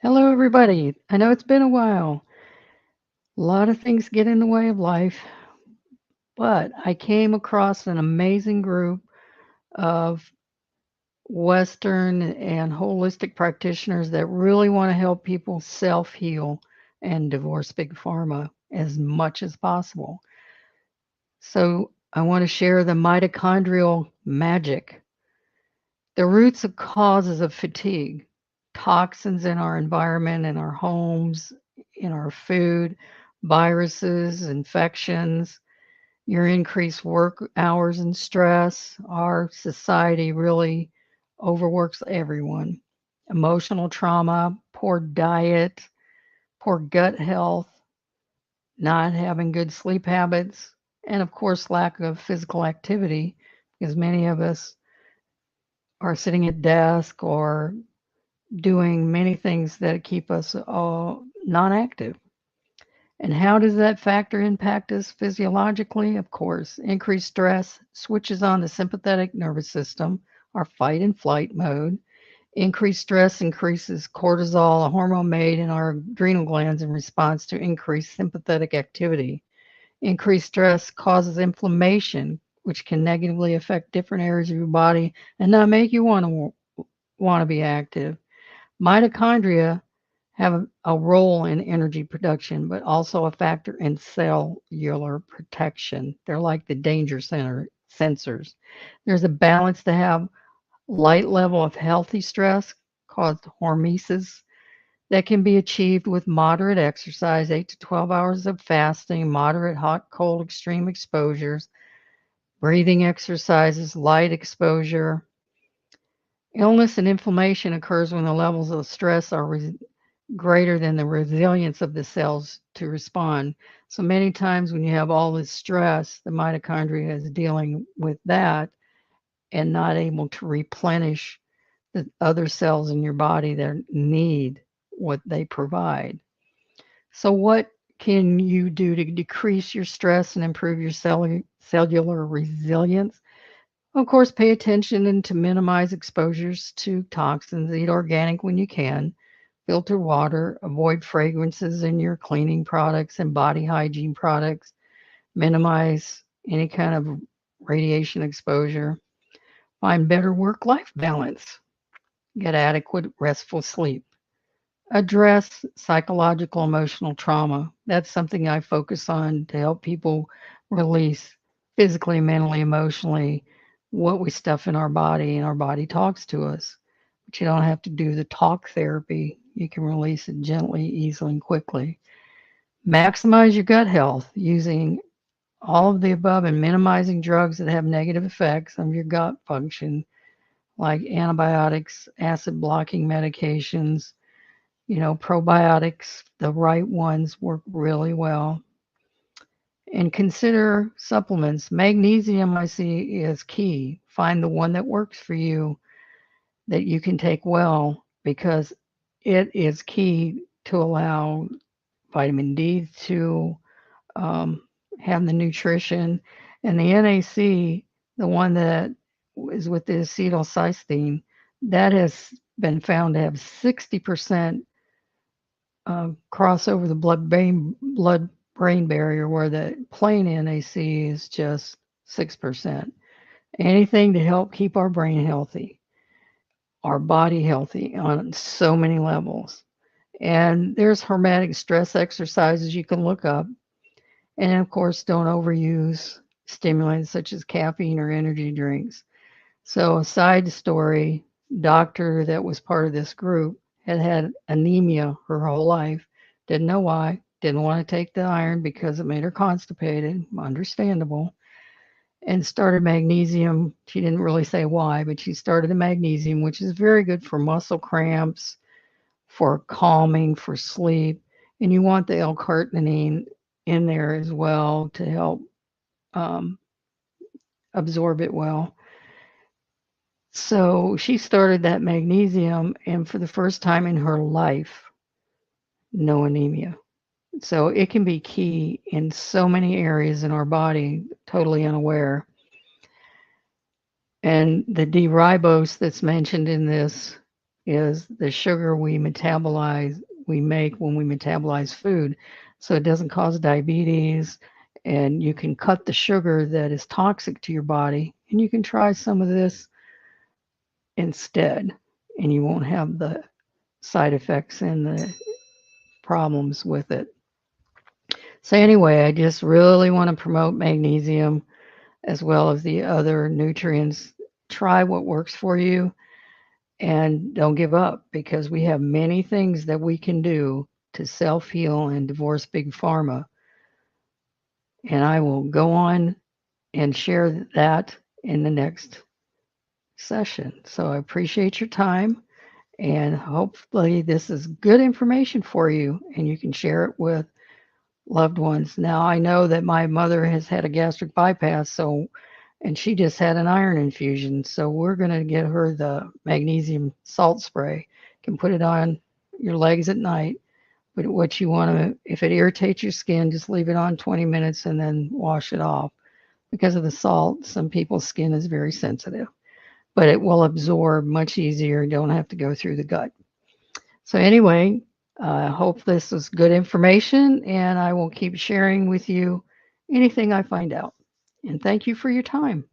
Hello, everybody. I know it's been a while. A lot of things get in the way of life, but I came across an amazing group of Western and holistic practitioners that really want to help people self heal and divorce Big Pharma as much as possible. So, I want to share the mitochondrial magic, the roots of causes of fatigue, toxins in our environment, in our homes, in our food, viruses, infections, your increased work hours and stress. Our society really overworks everyone. Emotional trauma, poor diet, poor gut health, not having good sleep habits, and of course, lack of physical activity because many of us are sitting at desk or doing many things that keep us non-active. And how does that factor impact us physiologically? Of course, increased stress switches on the sympathetic nervous system, our fight and flight mode. Increased stress increases cortisol, a hormone made in our adrenal glands in response to increased sympathetic activity. Increased stress causes inflammation, which can negatively affect different areas of your body and not make you want to be active. Mitochondria have a role in energy production, but also a factor in cellular protection. They're like the danger center sensors. There's a balance to have light level of healthy stress called hormesis that can be achieved with moderate exercise, 8 to 12 hours of fasting, moderate hot, cold, extreme exposures, breathing exercises, light exposure. Illness and inflammation occurs when the levels of stress are greater than the resilience of the cells to respond. So many times when you have all this stress, the mitochondria is dealing with that and not able to replenish the other cells in your body that need what they provide. So, what can you do to decrease your stress and improve your cellular resilience? Of course, pay attention and to minimize exposures to toxins. Eat organic when you can. Filter water. Avoid fragrances in your cleaning products and body hygiene products. Minimize any kind of radiation exposure. Find better work life balance. Get adequate restful sleep. Address psychological emotional trauma. That's something I focus on to help people release physically, mentally, emotionally what we stuff in our body, and our body talks to us. But you don't have to do the talk therapy. You can release it gently, easily, and quickly. Maximize your gut health using all of the above and minimizing drugs that have negative effects on your gut function, like antibiotics, acid blocking medications, probiotics, the right ones work really well. And consider supplements. Magnesium, I see, is key. Find the one that works for you that you can take well because it is key to allow vitamin D to um, have the nutrition. And the NAC, the one that is with the acetylcysteine, that has been found to have 60% cross over the blood brain barrier, where the plain NAC is just 6%. Anything to help keep our brain healthy, our body healthy on so many levels. And there's hermetic stress exercises you can look up. And of course, don't overuse stimulants such as caffeine or energy drinks. So, a side story, doctor that was part of this group had anemia her whole life. Didn't know why. Didn't want to take the iron because it made her constipated. Understandable. And started magnesium. She didn't really say why, but she started the magnesium, which is very good for muscle cramps, for calming, for sleep. And you want the L-carnitine in there as well to help um, absorb it well. So she started that magnesium, and for the first time in her life, no anemia. So it can be key in so many areas in our body, totally unaware. And the D ribose that's mentioned in this is the sugar we make when we metabolize food. So it doesn't cause diabetes, and you can cut the sugar that is toxic to your body, and you can try some of this instead, and you won't have the side effects and the problems with it. So anyway, I just really want to promote magnesium as well as the other nutrients. Try what works for you and don't give up, because we have many things that we can do to self heal and divorce big pharma. And I will go on and share that in the next session. So I appreciate your time, and hopefully this is good information for you and you can share it with loved ones. Now, I know that my mother has had a gastric bypass, so and she just had an iron infusion, so we're going to get her the magnesium salt spray. You can put it on your legs at night, but what you want to, if it irritates your skin, just leave it on 20 minutes and then wash it off. Because of the salt, some people's skin is very sensitive, but it will absorb much easier. Don't have to go through the gut. So anyway, I hope this is good information, and I will keep sharing with you anything I find out. And thank you for your time.